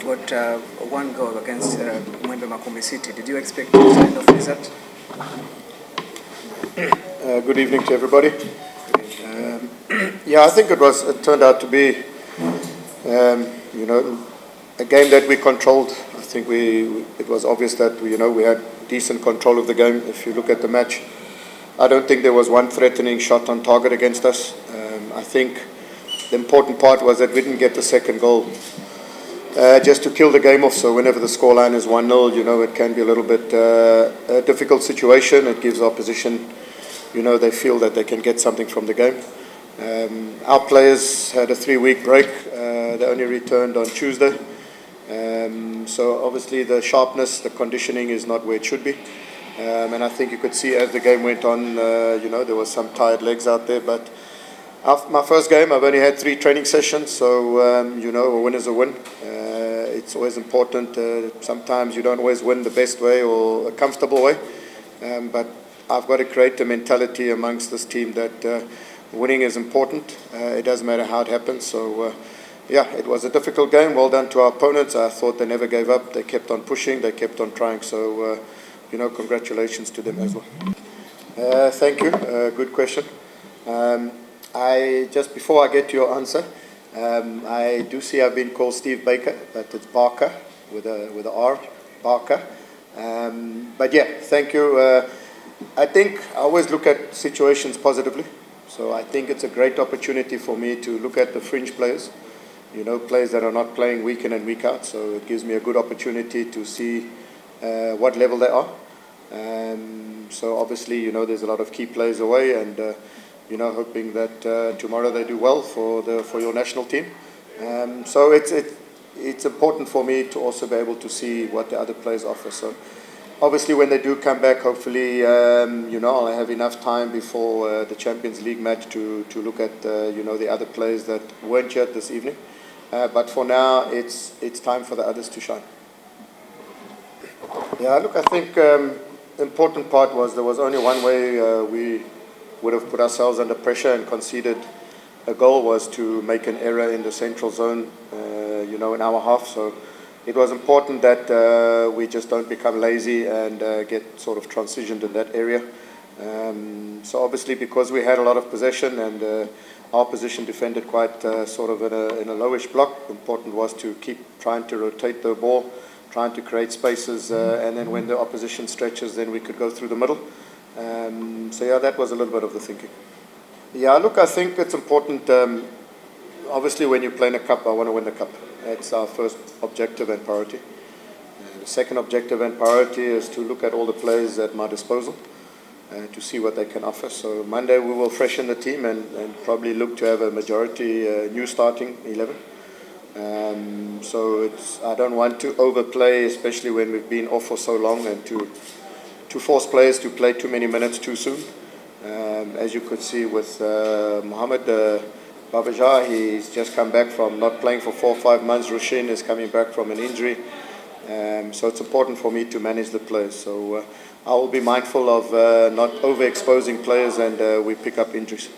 got one goal against Muembe Makundi City. Did you expect this kind of result? Good evening to everybody. Yeah, I think it turned out to be, a game that we controlled. I think it was obvious that we had decent control of the game. If you look at the match, I don't think there was one threatening shot on target against us. I think the important part was that we didn't get the second goal just to kill the game off. So whenever the scoreline is 1-0, it can be a little bit a difficult situation. It gives opposition, they feel that they can get something from the game. Our players had a 3-week break. They only returned on Tuesday. So obviously the sharpness, the conditioning is not where it should be. And I think you could see as the game went on, there was some tired legs out there. But after my first game, I've only had 3 training sessions. So, a win is a win. It's always important. Sometimes you don't always win the best way or a comfortable way. But I've got to create a mentality amongst this team that winning is important. It doesn't matter how it happens. So, it was a difficult game. Well done to our opponents. I thought they never gave up. They kept on pushing. They kept on trying. So, congratulations to them as well. Thank you. Good question. Just before I get to your answer, I do see I've been called Steve Baker, but it's Barker with a R, Barker. But yeah, thank you. I think I always look at situations positively. So I think it's a great opportunity for me to look at the fringe players, players that are not playing week in and week out. So it gives me a good opportunity to see what level they are. So obviously, there's a lot of key players away, and hoping that tomorrow they do well for your national team. So it's important for me to also be able to see what the other players offer. So obviously, when they do come back, hopefully, I'll have enough time before the Champions League match to look at the other players that weren't here this evening. But for now, it's time for the others to shine. Yeah, look, I think the important part was there was only one way we would have put ourselves under pressure and conceded a goal, was to make an error in the central zone, in our half. So it was important that we just don't become lazy and get sort of transitioned in that area. So obviously, because we had a lot of possession and our position defended quite sort of in a lowish block, important was to keep trying to rotate the ball, trying to create spaces, and then when the opposition stretches, then we could go through the middle. That was a little bit of the thinking. Yeah, look, I think it's important. Obviously, when you play in a cup, I want to win the cup. That's our first objective and priority. The second objective and priority is to look at all the players at my disposal to see what they can offer. So Monday we will freshen the team and probably look to have a majority new starting 11. I don't want to overplay, especially when we've been off for so long, and to force players to play too many minutes too soon. As you could see with Mohamed Babajar, he's just come back from not playing for 4 or 5 months. Ushindi is coming back from an injury. So it's important for me to manage the players. So I will be mindful of not overexposing players and we pick up injuries.